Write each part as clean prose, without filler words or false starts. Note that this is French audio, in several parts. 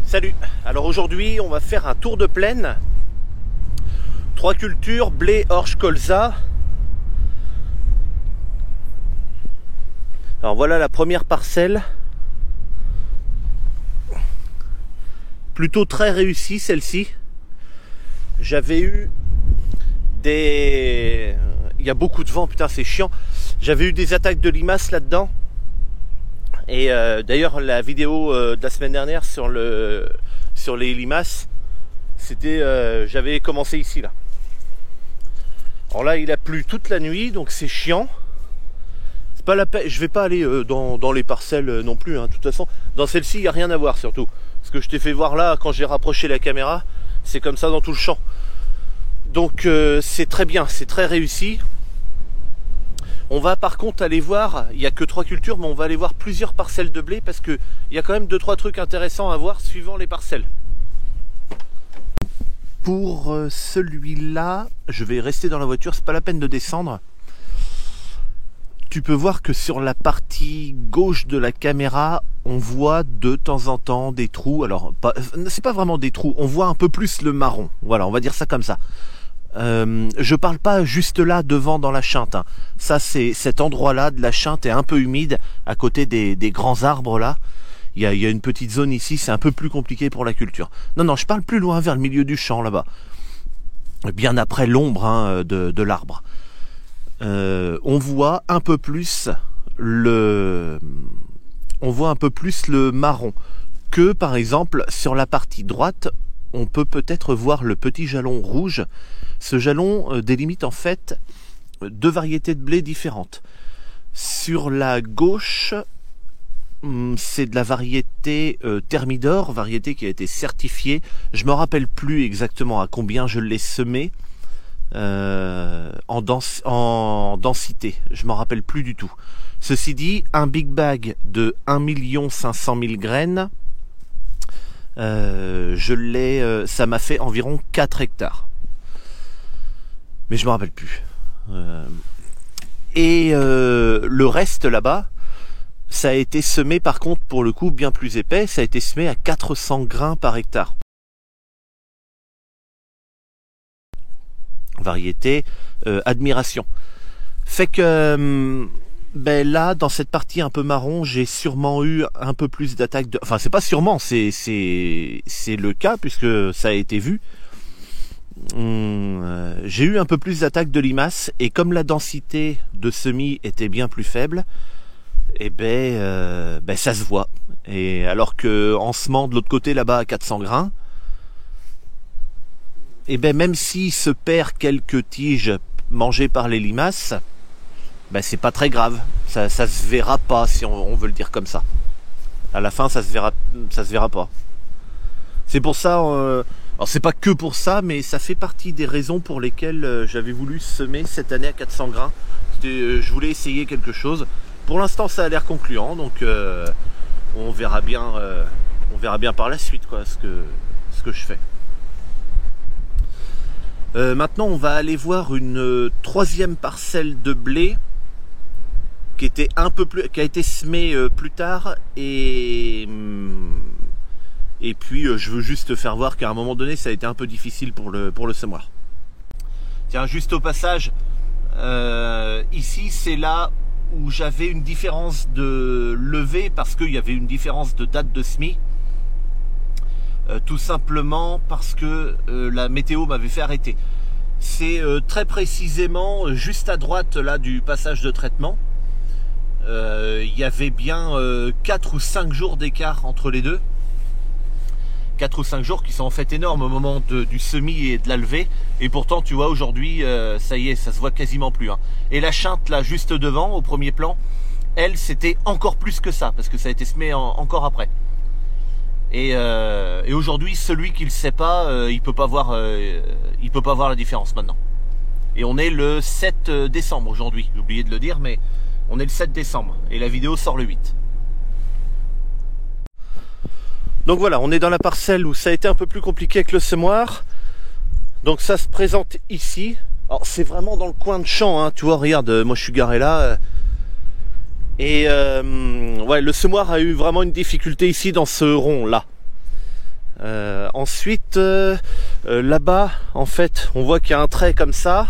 Salut, alors aujourd'hui on va faire un tour de plaine. 3 cultures, blé, orge, colza. Alors voilà la première parcelle. Plutôt très réussie celle-ci. J'avais eu des... Il y a beaucoup de vent, putain c'est chiant. J'avais eu des attaques de limaces là-dedans. Et d'ailleurs la vidéo de la semaine dernière sur les limaces, c'était j'avais commencé ici là. Alors là il a plu toute la nuit donc c'est chiant. C'est pas la peine, je vais pas aller dans les parcelles non plus hein. De toute façon dans celle-ci il n'y a rien à voir surtout. Ce que je t'ai fait voir là quand j'ai rapproché la caméra, c'est comme ça dans tout le champ. Donc c'est très bien, c'est très réussi. On va par contre aller voir, il n'y a que 3 cultures, mais on va aller voir plusieurs parcelles de blé parce qu'il y a quand même 2-3 trucs intéressants à voir suivant les parcelles. Pour celui-là, je vais rester dans la voiture, c'est pas la peine de descendre. Tu peux voir que sur la partie gauche de la caméra, on voit de temps en temps des trous. Alors, c'est pas vraiment des trous, on voit un peu plus le marron. Voilà, on va dire ça comme ça. Je parle pas juste là devant dans la chinte hein. Ça c'est cet endroit là de la chinte est un peu humide à côté des grands arbres là. Il y a une petite zone ici, c'est un peu plus compliqué pour la culture. Non je parle plus loin vers le milieu du champ là-bas, bien après l'ombre hein, de l'arbre. On voit un peu plus le marron que par exemple sur la partie droite. On peut peut-être voir le petit jalon rouge. Ce jalon délimite en fait 2 variétés de blé différentes. Sur la gauche, c'est de la variété Thermidor, variété qui a été certifiée. Je me rappelle plus exactement à combien je l'ai semé en densité. Je m'en rappelle plus du tout. Ceci dit, un big bag de 1 500 000 graines. Ça m'a fait environ 4 hectares. Mais je me rappelle plus. Le reste là-bas, ça a été semé par contre pour le coup bien plus épais, ça a été semé à 400 grains par hectare. Variété Admiration. Fait que là, dans cette partie un peu marron, j'ai sûrement eu un peu plus d'attaques de... Enfin, c'est pas sûrement, c'est le cas, puisque ça a été vu. J'ai eu un peu plus d'attaques de limaces, et comme la densité de semis était bien plus faible, et ça se voit. Et alors que en semant de l'autre côté, là-bas, à 400 grains, et même s'il se perd quelques tiges mangées par les limaces, c'est pas très grave, ça se verra pas si on veut le dire comme ça. À la fin ça se verra pas. C'est pour ça, alors c'est pas que pour ça, mais ça fait partie des raisons pour lesquelles j'avais voulu semer cette année à 400 grains. Je voulais essayer quelque chose. Pour l'instant ça a l'air concluant, donc on verra bien par la suite quoi, ce que je fais. Maintenant on va aller voir une 3e parcelle de blé qui a été semé plus tard et puis je veux juste faire voir qu'à un moment donné ça a été un peu difficile pour le semoir. Tiens, juste au passage, ici c'est là où j'avais une différence de levée parce qu'il y avait une différence de date de semis. Tout simplement parce que la météo m'avait fait arrêter. C'est très précisément juste à droite là du passage de traitement. Il y avait bien 4 ou 5 jours d'écart entre les deux. 4 ou 5 jours qui sont en fait énormes au moment du semis et de la levée. Et pourtant tu vois aujourd'hui ça y est, ça se voit quasiment plus hein. Et la chinte là juste devant au premier plan, elle c'était encore plus que ça parce que ça a été semé encore après. Et aujourd'hui celui qui le sait pas il peut pas voir la différence maintenant. Et on est le 7 décembre aujourd'hui, j'ai oublié de le dire, mais on est le 7 décembre et la vidéo sort le 8. Donc voilà, on est dans la parcelle où ça a été un peu plus compliqué avec le semoir. Donc ça se présente ici. Alors c'est vraiment dans le coin de champ, hein. Tu vois, regarde, moi je suis garé là. Et ouais, le semoir a eu vraiment une difficulté ici dans ce rond là. Ensuite, là-bas, en fait, on voit qu'il y a un trait comme ça.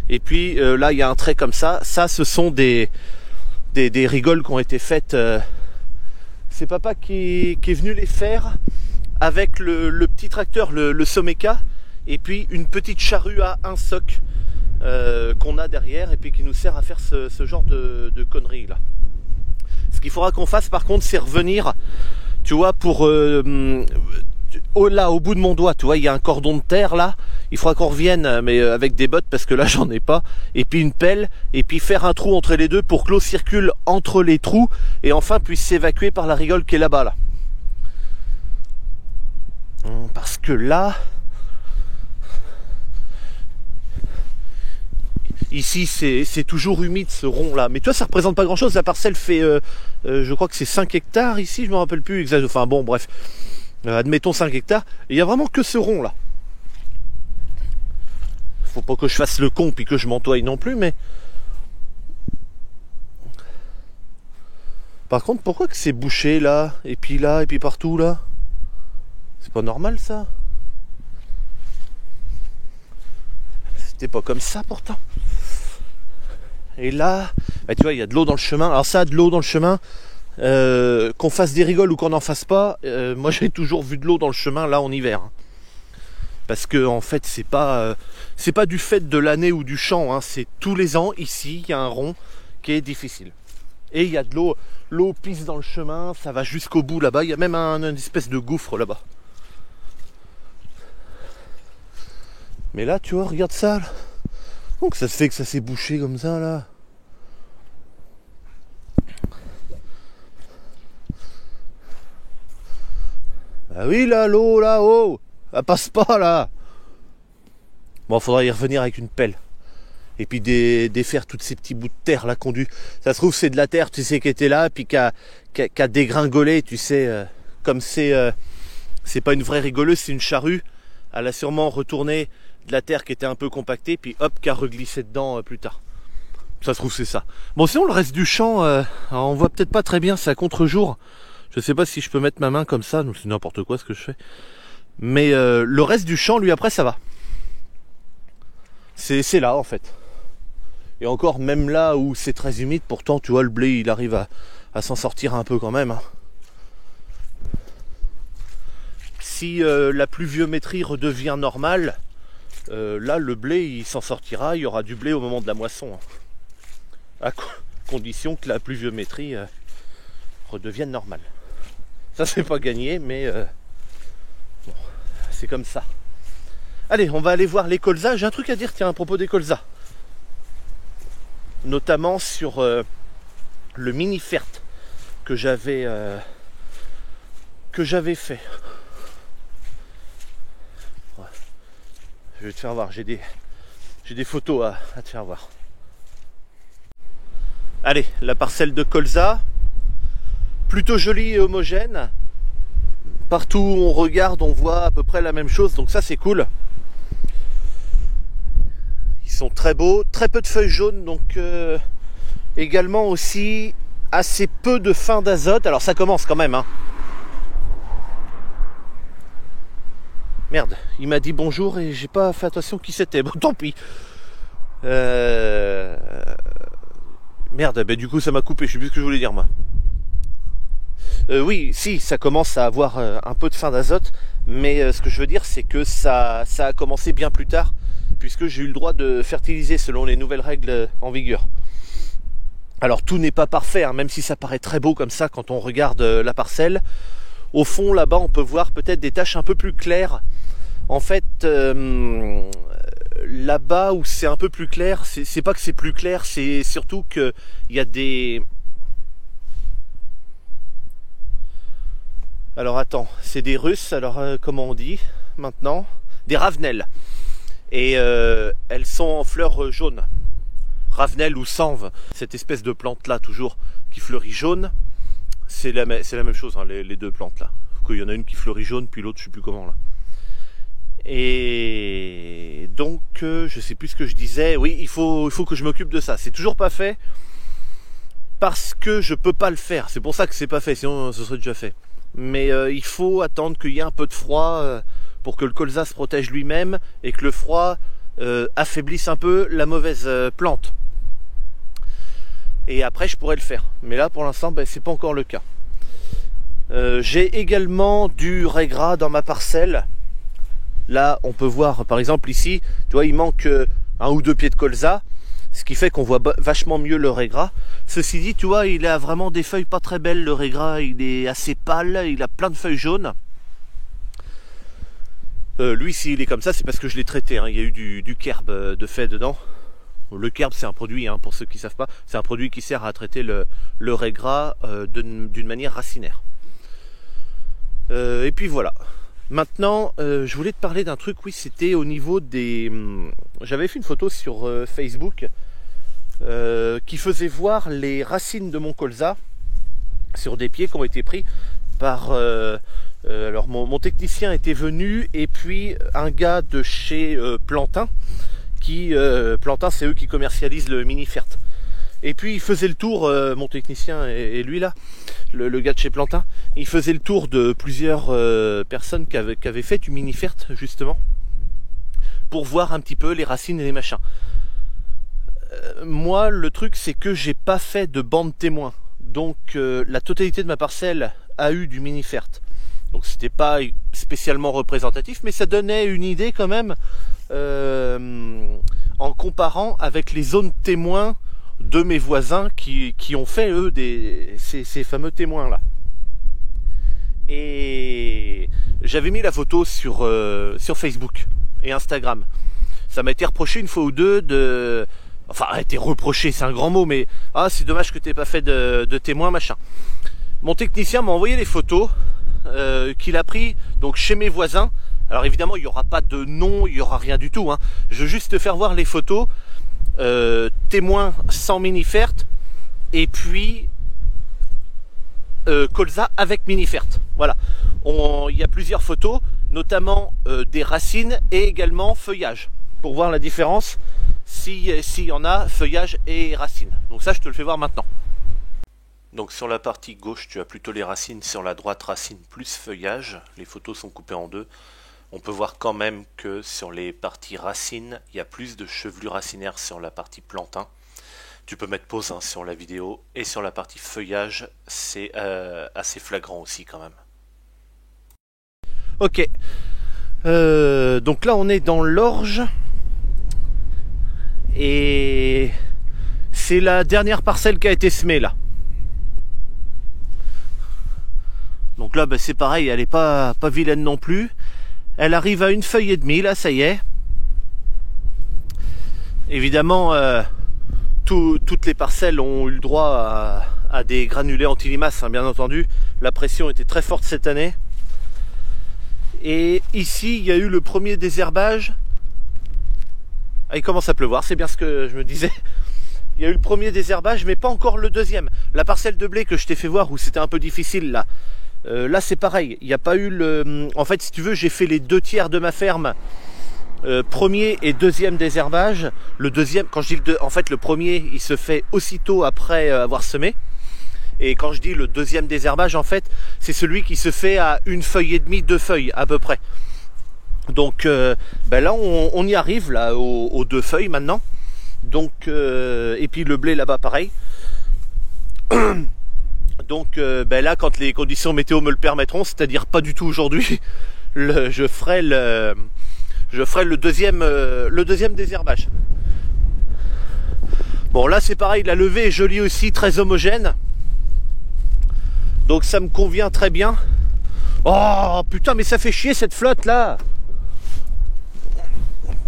Et puis là, il y a un trait comme ça. Ça, ce sont des rigoles qui ont été faites. C'est papa qui est venu les faire avec le petit tracteur, le Someka. Et puis une petite charrue à un soc qu'on a derrière. Et puis qui nous sert à faire ce genre de conneries là. Ce qu'il faudra qu'on fasse par contre, c'est revenir, tu vois, pour... là, au bout de mon doigt, tu vois, il y a un cordon de terre là. Il faudra qu'on revienne, mais avec des bottes parce que là, j'en ai pas. Et puis une pelle, et puis faire un trou entre les deux pour que l'eau circule entre les trous et enfin puisse s'évacuer par la rigole qui est là-bas là. Parce que là, ici, c'est toujours humide ce rond là. Mais tu vois, ça représente pas grand-chose. La parcelle fait, je crois que c'est 5 hectares ici. Je me rappelle plus exactement. Enfin bon, bref. Admettons 5 hectares. Il n'y a vraiment que ce rond là. Faut pas que je fasse le con puis que je m'entoie non plus, mais... Par contre, pourquoi que c'est bouché là, et puis partout là? C'est pas normal ça. C'était pas comme ça pourtant. Et là, bah, tu vois, il y a de l'eau dans le chemin. Alors ça, de l'eau dans le chemin, qu'on fasse des rigoles ou qu'on n'en fasse pas, moi j'ai toujours vu de l'eau dans le chemin là en hiver. Parce que en fait, c'est pas du fait de l'année ou du champ, hein, c'est tous les ans ici, il y a un rond qui est difficile. Et il y a de l'eau pisse dans le chemin, ça va jusqu'au bout là-bas. Il y a même une espèce de gouffre là-bas. Mais là, tu vois, regarde ça. Là. Donc ça se fait que ça s'est bouché comme ça là. Ah oui, là, l'eau là-haut. Elle passe pas là. Bon, faudra y revenir avec une pelle. Et puis défaire tous ces petits bouts de terre là qu'on dû. Ça se trouve c'est de la terre, tu sais, qui était là, puis qui a dégringolé, tu sais, comme c'est pas une vraie rigoleuse, c'est une charrue. Elle a sûrement retourné de la terre qui était un peu compactée, puis hop, qui a reglissé dedans plus tard. Ça se trouve c'est ça. Bon, sinon le reste du champ, on voit peut-être pas très bien, c'est à contre-jour. Je sais pas si je peux mettre ma main comme ça, donc c'est n'importe quoi ce que je fais. Mais le reste du champ, lui, après, ça va. C'est là, en fait. Et encore, même là où c'est très humide, pourtant, tu vois, le blé, il arrive à s'en sortir un peu quand même. Hein. Si la pluviométrie redevient normale, là, le blé, il s'en sortira. Il y aura du blé au moment de la moisson. Hein. À condition que la pluviométrie redevienne normale. Ça, c'est pas gagné, mais... bon, c'est comme ça. Allez, on va aller voir les colzas. J'ai un truc à dire, tiens, à propos des colzas. Notamment sur le mini-fert que j'avais fait. Ouais. Je vais te faire voir, j'ai des photos à te faire voir. Allez, la parcelle de colza. Plutôt jolie et homogène. Partout où on regarde, on voit à peu près la même chose, donc ça c'est cool. Ils sont très beaux, très peu de feuilles jaunes, donc également aussi assez peu de fin d'azote. Alors ça commence quand même, hein. Merde, il m'a dit bonjour et j'ai pas fait attention qui c'était. Bon, tant pis. Merde, bah, du coup ça m'a coupé, je sais plus ce que je voulais dire moi. Oui, si, ça commence à avoir un peu de fin d'azote, mais ce que je veux dire, c'est que ça a commencé bien plus tard, puisque j'ai eu le droit de fertiliser selon les nouvelles règles en vigueur. Alors tout n'est pas parfait, hein, même si ça paraît très beau comme ça quand on regarde la parcelle. Au fond, là-bas, on peut voir peut-être des taches un peu plus claires. En fait, là-bas où c'est un peu plus clair, c'est pas que c'est plus clair, c'est surtout qu'il y a des... Alors attends, c'est des Russes, alors comment on dit maintenant? Des ravenelles. Et elles sont en fleurs jaunes. Ravenelle ou sanve, cette espèce de plante là toujours qui fleurit jaune. C'est la même chose, hein, les deux plantes là. Il y en a une qui fleurit jaune, puis l'autre je sais plus comment là. Et donc je sais plus ce que je disais. Oui, il faut que je m'occupe de ça. C'est toujours pas fait parce que je peux pas le faire. C'est pour ça que c'est pas fait, sinon ce serait déjà fait. mais il faut attendre qu'il y ait un peu de froid pour que le colza se protège lui-même et que le froid affaiblisse un peu la mauvaise plante. Et après je pourrais le faire, mais là pour l'instant c'est pas encore le cas. J'ai également du raiggras dans ma parcelle. Là on peut voir par exemple ici, tu vois, il manque 1 ou 2 pieds de colza, ce qui fait qu'on voit vachement mieux le raiggras. Ceci dit, tu vois, il a vraiment des feuilles pas très belles, le raiggras, il est assez pâle, il a plein de feuilles jaunes. Lui, s'il est comme ça, c'est parce que je l'ai traité, hein. Il y a eu du kerb de fait dedans. Le kerb, c'est un produit, hein, pour ceux qui ne savent pas, c'est un produit qui sert à traiter le raiggras d'une manière racinaire. Et puis voilà. Maintenant, je voulais te parler d'un truc, oui, c'était au niveau des... J'avais fait une photo sur Facebook qui faisait voir les racines de mon colza sur des pieds qui ont été pris par... alors mon technicien était venu et puis un gars de chez Plantin, Plantin, c'est eux qui commercialisent le Minifert. Et puis il faisait le tour, mon technicien et lui là, le gars de chez Plantin, il faisait le tour de plusieurs personnes qui avaient fait du Minifert justement, pour voir un petit peu les racines et les machins. Moi le truc c'est que j'ai pas fait de bande témoin, donc la totalité de ma parcelle a eu du Minifert. Donc c'était pas spécialement représentatif, mais ça donnait une idée quand même en comparant avec les zones témoins de mes voisins qui ont fait eux ces fameux témoins là. Et j'avais mis la photo sur Facebook et Instagram. Ça m'a été reproché une fois ou deux de... Enfin, a été reproché, c'est un grand mot, mais ah, c'est dommage que tu n'aies pas fait de témoin, machin. Mon technicien m'a envoyé les photos qu'il a pris donc chez mes voisins. Alors évidemment, il n'y aura pas de nom, il n'y aura rien du tout, hein. Je veux juste te faire voir les photos. Témoin sans Minifert et puis colza avec Minifert. Voilà, il y a plusieurs photos, notamment des racines et également feuillage, pour voir la différence s'il y en a feuillage et racines. Donc ça je te le fais voir maintenant. Donc sur la partie gauche tu as plutôt les racines, sur la droite racines plus feuillage. Les photos sont coupées en deux. On peut voir quand même que sur les parties racines, il y a plus de chevelure racinaire sur la partie plantain. Tu peux mettre pause hein, sur la vidéo. Et sur la partie feuillage, c'est assez flagrant aussi quand même. Ok. Donc là, on est dans l'orge. Et c'est la dernière parcelle qui a été semée là. Donc là, c'est pareil, elle n'est pas vilaine non plus. Elle arrive à 1 feuille et demie, là, ça y est. Évidemment, toutes les parcelles ont eu le droit à des granulés anti-limaces, hein, bien entendu. La pression était très forte cette année. Et ici, il y a eu le premier désherbage. Ah, il commence à pleuvoir, c'est bien ce que je me disais. Il y a eu le premier désherbage, mais pas encore le deuxième. La parcelle de blé que je t'ai fait voir, où c'était un peu difficile, là. Là c'est pareil, il n'y a pas eu le... En fait si tu veux j'ai fait les 2/3 de ma ferme, premier et deuxième désherbage. Le deuxième, quand je dis en fait le premier il se fait aussitôt après avoir semé. Et quand je dis le deuxième désherbage en fait c'est celui qui se fait à 1 feuille et demie, 2 feuilles à peu près. Donc là on y arrive là aux 2 feuilles maintenant. Donc et puis le blé là-bas pareil. Donc là quand les conditions météo me le permettront, c'est-à-dire pas du tout aujourd'hui, je ferai le deuxième désherbage. Bon là c'est pareil, la levée est jolie aussi, très homogène. Donc ça me convient très bien. Oh putain mais ça fait chier cette flotte là.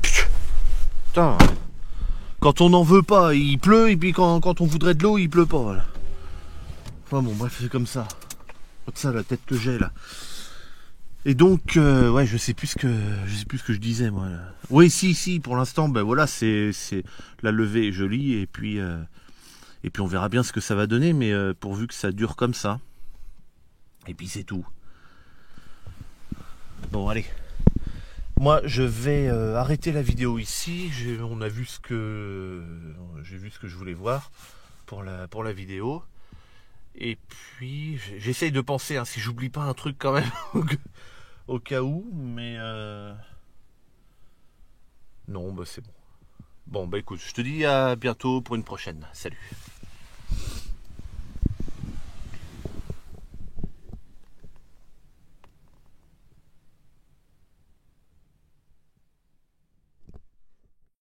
Putain. Quand on n'en veut pas, il pleut, et puis quand on voudrait de l'eau, il pleut pas. Voilà. Enfin bon, bref, c'est comme ça. Comme ça, la tête que j'ai là. Et donc, ouais, je sais plus ce que je disais moi. Là. Oui, si, pour l'instant, voilà, c'est la levée est jolie, et puis on verra bien ce que ça va donner, mais pourvu que ça dure comme ça. Et puis c'est tout. Bon, allez. Moi, je vais arrêter la vidéo ici. J'ai vu ce que je voulais voir pour la vidéo. Et puis, j'essaye de penser, hein, si j'oublie pas un truc quand même, au cas où, mais non, bah c'est bon. Bon, bah écoute, je te dis à bientôt pour une prochaine. Salut.